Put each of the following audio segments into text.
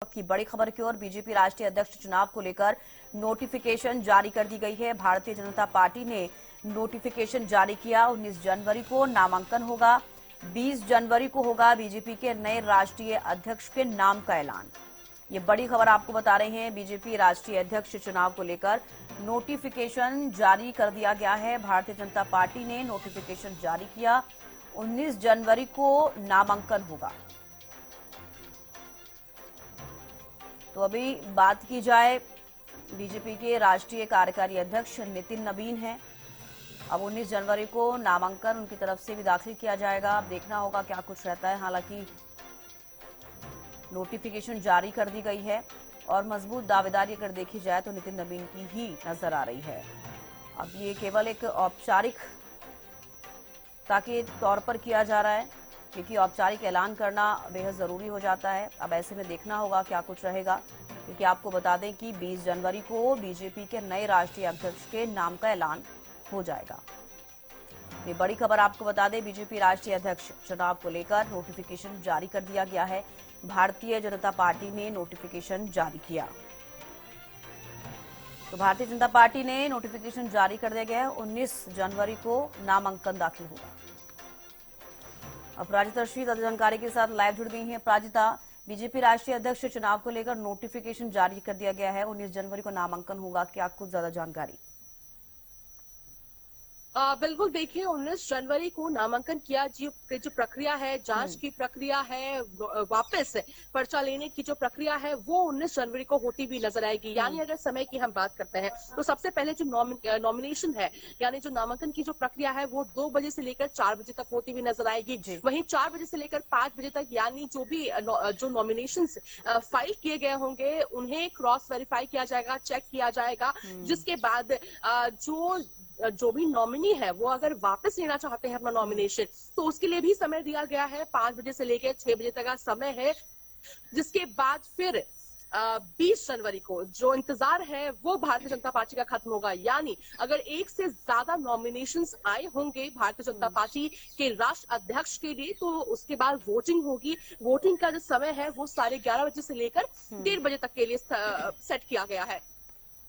की बड़ी खबर की ओर बीजेपी राष्ट्रीय अध्यक्ष चुनाव को लेकर नोटिफिकेशन जारी कर दी गई है। भारतीय जनता पार्टी ने नोटिफिकेशन जारी किया। 19 जनवरी को नामांकन होगा। 20 जनवरी को होगा बीजेपी के नए राष्ट्रीय अध्यक्ष के नाम का ऐलान। ये बड़ी खबर आपको बता रहे हैं। बीजेपी राष्ट्रीय अध्यक्ष चुनाव को लेकर नोटिफिकेशन जारी कर दिया गया है। भारतीय जनता पार्टी ने नोटिफिकेशन जारी किया। 19 जनवरी को नामांकन होगा। तो अभी बात की जाए, बीजेपी के राष्ट्रीय कार्यकारी अध्यक्ष नितिन नवीन हैं। अब 19 जनवरी को नामांकन उनकी तरफ से भी दाखिल किया जाएगा। अब देखना होगा क्या कुछ रहता है। हालांकि नोटिफिकेशन जारी कर दी गई है और मजबूत दावेदारी अगर देखी जाए तो नितिन नवीन की ही नजर आ रही है। अब ये केवल एक औपचारिकता के तौर पर किया जा रहा है, क्योंकि औपचारिक ऐलान करना बेहद जरूरी हो जाता है। अब ऐसे में देखना होगा क्या कुछ रहेगा, क्योंकि आपको बता दें कि 20 जनवरी को बीजेपी के नए राष्ट्रीय अध्यक्ष के नाम का ऐलान हो जाएगा। ये बड़ी खबर आपको बता दें, बीजेपी राष्ट्रीय अध्यक्ष चुनाव को लेकर नोटिफिकेशन जारी कर दिया गया है। भारतीय जनता पार्टी ने नोटिफिकेशन जारी किया। तो भारतीय जनता पार्टी ने नोटिफिकेशन जारी कर दिया गया है। 19 जनवरी को नामांकन दाखिल होगा। अब प्राजिता श्री ज्यादा जानकारी के साथ लाइव जुड़ गई हैं। प्राजिता, बीजेपी राष्ट्रीय अध्यक्ष चुनाव को लेकर नोटिफिकेशन जारी कर दिया गया है। 19 जनवरी को नामांकन होगा, क्या कुछ ज्यादा जानकारी? बिल्कुल, देखिए 19 जनवरी को नामांकन किया जो प्रक्रिया है, जांच की प्रक्रिया है, वापस पर्चा लेने की जो प्रक्रिया है वो 19 जनवरी को होती भी नजर आएगी। यानी अगर समय की हम बात करते हैं तो सबसे पहले जो नॉमिनेशन है, यानी जो नामांकन की जो प्रक्रिया है वो 2 बजे से लेकर 4 बजे तक होती हुई नजर आएगी। वहीं 4 बजे से लेकर 5 बजे तक यानी जो भी जो नॉमिनेशन फाइल किए गए होंगे उन्हें क्रॉस वेरीफाई किया जाएगा, चेक किया जाएगा। जिसके बाद जो भी नॉमिनी है वो अगर वापस लेना चाहते हैं अपना नॉमिनेशन तो उसके लिए भी समय दिया गया है। 5 बजे से लेकर 6 बजे तक का समय है। जिसके बाद फिर 20 जनवरी को जो इंतजार है वो भारतीय जनता पार्टी का खत्म होगा। यानी अगर एक से ज्यादा नॉमिनेशंस आए होंगे भारतीय जनता पार्टी के राष्ट्र अध्यक्ष के लिए तो उसके बाद वोटिंग होगी। वोटिंग का जो समय है वो 11:30 बजे से लेकर 1:30 बजे तक के लिए सेट किया गया है।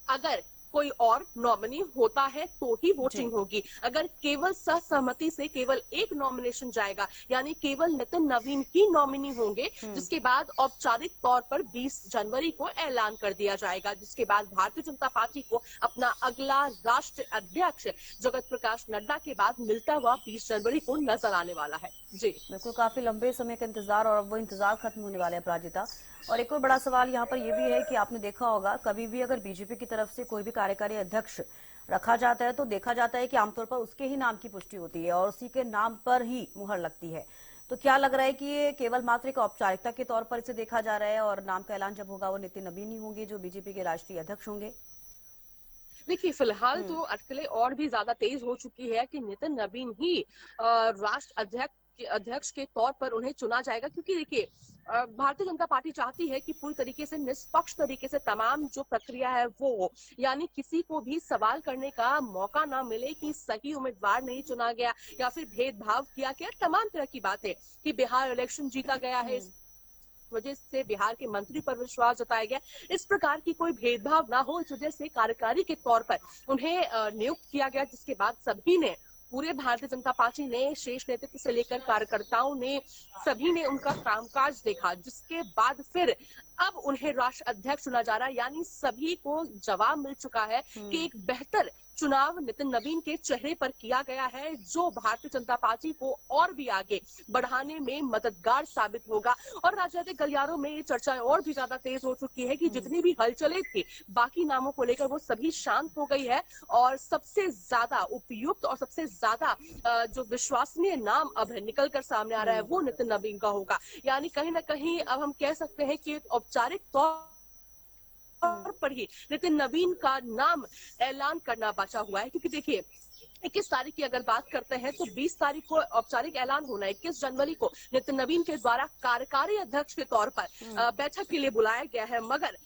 अगर कोई और नॉमिनी होता है तो ही वोटिंग होगी। अगर केवल सहमति से केवल एक नॉमिनेशन जाएगा, यानी केवल नितिन नवीन ही नॉमिनी होंगे, जिसके बाद औपचारिक तौर पर 20 जनवरी को ऐलान कर दिया जाएगा। जिसके बाद भारतीय जनता पार्टी को अपना अगला राष्ट्रीय अध्यक्ष जगत प्रकाश नड्डा के बाद मिलता हुआ 20 जनवरी को नजर आने वाला है। जी बिल्कुल, काफी लंबे समय का इंतजार और अब वो इंतजार खत्म होने वाला है प्राजिता। और एक और बड़ा सवाल यहाँ पर यह भी है कि आपने देखा होगा, कभी भी अगर बीजेपी की तरफ से कोई भी कार्यकारी अध्यक्ष रखा जाता है तो देखा जाता है कि आमतौर पर उसके ही नाम की पुष्टि होती है और उसी के नाम पर ही मुहर लगती है। तो क्या लग रहा है कि ये केवल मात्र एक औपचारिकता के तौर पर इसे देखा जा रहा है और नाम का ऐलान जब होगा वो नितिन नवीन ही होंगे जो बीजेपी के राष्ट्रीय अध्यक्ष होंगे? देखिए, फिलहाल तो अटकलें और भी ज्यादा तेज हो चुकी है कि नितिन नवीन ही राष्ट्र अध्यक्ष के तौर पर उन्हें चुना जाएगा। क्योंकि देखिए, भारतीय जनता पार्टी चाहती है कि पूरी तरीके से निष्पक्ष तरीके से तमाम जो प्रक्रिया है वो हो, यानी किसी को भी सवाल करने का मौका ना मिले कि सही उम्मीदवार नहीं चुना गया या फिर भेदभाव किया गया। तमाम तरह की बातें कि बिहार इलेक्शन जीता गया है, इस वजह से बिहार के मंत्री पर विश्वास जताया गया, इस प्रकार की कोई भेदभाव ना हो, इस वजह से कार्यकारी के तौर पर उन्हें नियुक्त किया गया। जिसके बाद सभी ने, पूरे भारतीय जनता पार्टी ने, शीर्ष नेतृत्व से लेकर कार्यकर्ताओं ने, सभी ने उनका कामकाज देखा। जिसके बाद फिर अब उन्हें राष्ट्र अध्यक्ष चुना जा रहा है। यानी सभी को जवाब मिल चुका है कि एक बेहतर चुनाव नितिन नवीन के चेहरे पर किया गया है, जो भारतीय जनता पार्टी को और भी आगे बढ़ाने में मददगार साबित होगा। और राजनीतिक गलियारों में ये चर्चाएं और भी ज्यादा तेज हो चुकी है कि जितनी भी हलचलें थी बाकी नामों को लेकर वो सभी शांत हो गई है और सबसे ज्यादा उपयुक्त और सबसे ज्यादा जो विश्वसनीय नाम अब निकल कर सामने आ रहा है वो नितिन नवीन का होगा। यानी कहीं ना कहीं अब हम कह सकते हैं कि औपचारिक तौर पर ही नितिन नवीन का नाम ऐलान करना बचा हुआ है। क्योंकि देखिए, 21 तारीख की अगर बात करते हैं तो 20 तारीख को औपचारिक ऐलान होना है। 21 जनवरी को नितिन नवीन के द्वारा कार्यकारी अध्यक्ष के तौर पर बैठक के लिए बुलाया गया है, मगर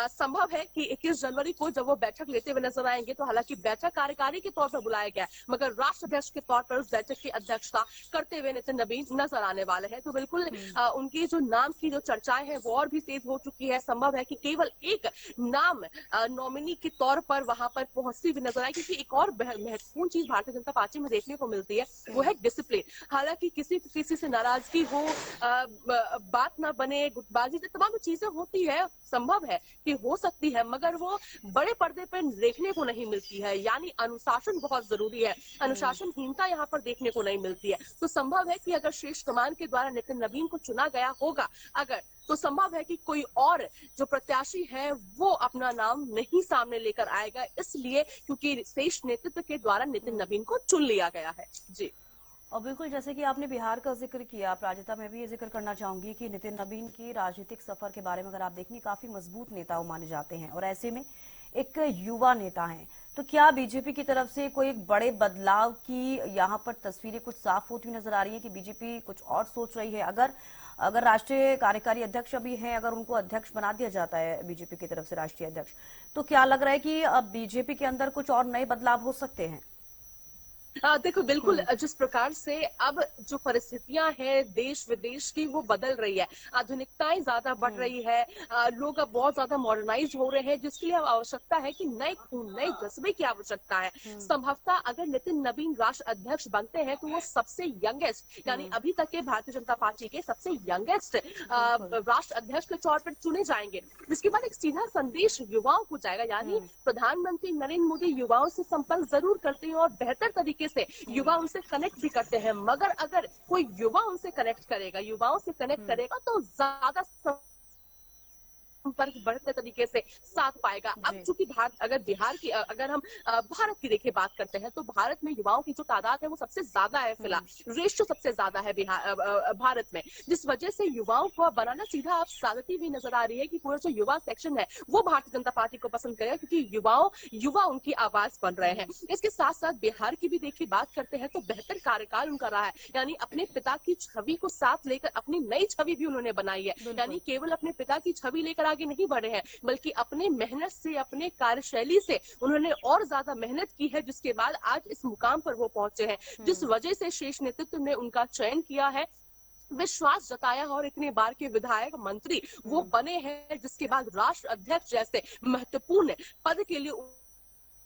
संभव है कि 21 जनवरी को जब वो बैठक लेते हुए नजर आएंगे तो हालांकि बैठक कार्यकारी के तौर पर बुलाया गया है, मगर राष्ट्र अध्यक्ष के तौर पर उस बैठक की अध्यक्षता करते हुए नितिन नवीन नजर आने वाले हैं। तो बिल्कुल उनकी जो नाम की जो चर्चाएं हैं वो और भी तेज हो चुकी है। संभव है कि केवल एक नाम नॉमिनी के तौर पर वहां पर पहुंचती हुई नजर आए, क्योंकि एक और महत्वपूर्ण चीज भारतीय जनता पार्टी में देखने को मिलती है वो है डिसिप्लिन। हालांकि किसी से नाराजगी हो, बात ना बने, गुटबाजी, तमाम चीजें होती है, संभव है कि हो सकती है, मगर वो बड़े पर्दे पर देखने को नहीं मिलती है। यानी अनुशासन बहुत जरूरी है, अनुशासनहीनता यहाँ पर देखने को नहीं मिलती है। तो संभव है कि अगर शीर्ष कमान के द्वारा नितिन नवीन को चुना गया होगा अगर, तो संभव है कि कोई और जो प्रत्याशी है वो अपना नाम नहीं सामने लेकर आएगा, इसलिए क्योंकि शीर्ष नेतृत्व के द्वारा नितिन नवीन को चुन लिया गया है। जी। और बिल्कुल जैसे कि आपने बिहार का जिक्र किया, प्राजता, मैं भी ये जिक्र करना चाहूंगी कि नितिन नवीन की राजनीतिक सफर के बारे में अगर आप देखें, काफी मजबूत नेता वो माने जाते हैं और ऐसे में एक युवा नेता हैं। तो क्या बीजेपी की तरफ से कोई एक बड़े बदलाव की यहाँ पर तस्वीरें कुछ साफ होती हुई नजर आ रही है कि बीजेपी कुछ और सोच रही है? अगर अगर राष्ट्रीय कार्यकारी अध्यक्ष अभी हैं, अगर उनको अध्यक्ष बना दिया जाता है बीजेपी की तरफ से राष्ट्रीय अध्यक्ष, तो क्या लग रहा है कि अब बीजेपी के अंदर कुछ और नए बदलाव हो सकते हैं? देखो बिल्कुल, जिस प्रकार से अब जो परिस्थितियां हैं देश विदेश की वो बदल रही है, आधुनिकताएं ज्यादा बढ़ रही है, लोग अब बहुत ज्यादा मॉडर्नाइज हो रहे हैं, जिसके लिए अब आवश्यकता है कि नए खून, नए जज्बे की आवश्यकता है। संभवतः अगर नितिन नवीन राष्ट्र अध्यक्ष बनते हैं तो वो सबसे यंगेस्ट, यानी अभी तक के भारतीय जनता पार्टी के सबसे यंगेस्ट राष्ट्र अध्यक्ष के तौर पर चुने जाएंगे। जिसके बाद एक सीधा संदेश युवाओं को जाएगा, यानी प्रधानमंत्री नरेंद्र मोदी युवाओं से संपर्क जरूर करते हैं और बेहतर तरीके से युवा उनसे कनेक्ट भी करते हैं, मगर अगर कोई युवा उनसे कनेक्ट करेगा, युवाओं से कनेक्ट करेगा तो ज्यादा संपर्क बढ़ते तरीके से साथ पाएगा। अब चूंकि अगर बिहार की, अगर हम भारत की देखिए बात करते हैं तो भारत में युवाओं की जो तादाद है वो सबसे ज्यादा है, फिलहाल रेशियो सबसे ज्यादा है भारत में, जिस वजह से युवाओं को बनाना सीधा आप सादती भी नजर आ रही है कि पूरा जो युवा सेक्शन है वो भारतीय जनता पार्टी को पसंद करेगा, क्योंकि युवा उनकी आवाज बन रहे हैं। इसके साथ साथ बिहार की भी देखिए बात करते हैं तो बेहतर कार्यकाल उनका रहा है, यानी अपने पिता की छवि को साथ लेकर अपनी नई छवि भी उन्होंने बनाई है, यानी केवल अपने पिता की छवि लेकर आगे नहीं बढ़े हैं, बल्कि अपने मेहनत से, अपने कार्यशैली से उन्होंने और ज्यादा मेहनत की है, जिसके बाद आज इस मुकाम पर वो पहुंचे हैं, जिस वजह से शीर्ष नेतृत्व ने उनका चयन किया है, विश्वास जताया और इतने बार के विधायक मंत्री वो बने हैं, जिसके बाद राष्ट्र अध्यक्ष जैसे महत्वपूर्ण पद के लिए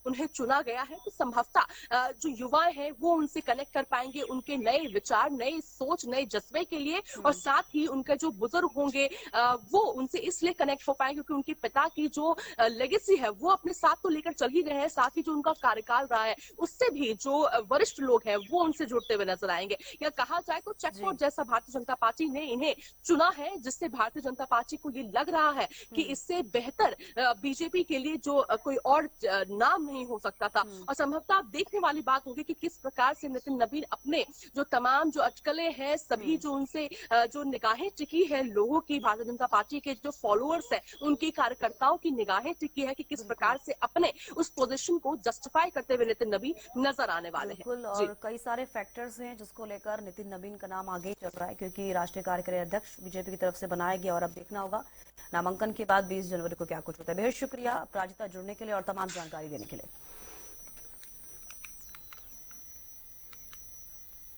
उन्हें चुना गया है। तो संभवतः जो युवा हैं वो उनसे कनेक्ट कर पाएंगे, उनके नए विचार, नए सोच, नए जज्बे के लिए, और साथ ही उनके जो बुजुर्ग होंगे वो उनसे इसलिए कनेक्ट हो पाएंगे क्योंकि उनके पिता की जो लेगेसी है वो अपने साथ तो लेकर चल ही रहे हैं, साथ ही जो उनका कार्यकाल रहा है उससे भी जो वरिष्ठ लोग हैं वो उनसे जुड़ते हुए नजर आएंगे। या कहा जाए तो चेकपोस्ट जैसा भारतीय जनता पार्टी ने इन्हें चुना है, जिससे भारतीय जनता पार्टी को ये लग रहा है कि इससे बेहतर बीजेपी के लिए जो कोई और नाम नहीं हो सकता था। और संभवतः देखने वाली बात होगी कि किस प्रकार से नितिन नवीन अपने जो तमाम जो अटकलें हैं, सभी जो उनसे जो निगाहें टिकी है लोगों की, भारतीय जनता पार्टी के जो फॉलोअर्स हैं उनकी, कार्यकर्ताओं की निगाहें टिकी है कि किस प्रकार से अपने उस पोजीशन को जस्टिफाई करते हुए नितिन नवीन नजर आने वाले हैं। और कई सारे फैक्टर्स हैं जिसको लेकर नितिन नवीन का नाम आगे चल रहा है, क्योंकि राष्ट्रीय कार्यकारी अध्यक्ष बीजेपी की तरफ से बनाया गया और अब देखना होगा नामांकन के बाद 20 जनवरी को क्या कुछ होता है। बेहद शुक्रिया प्राजिता जुड़ने के लिए और तमाम जानकारी देने के लिए।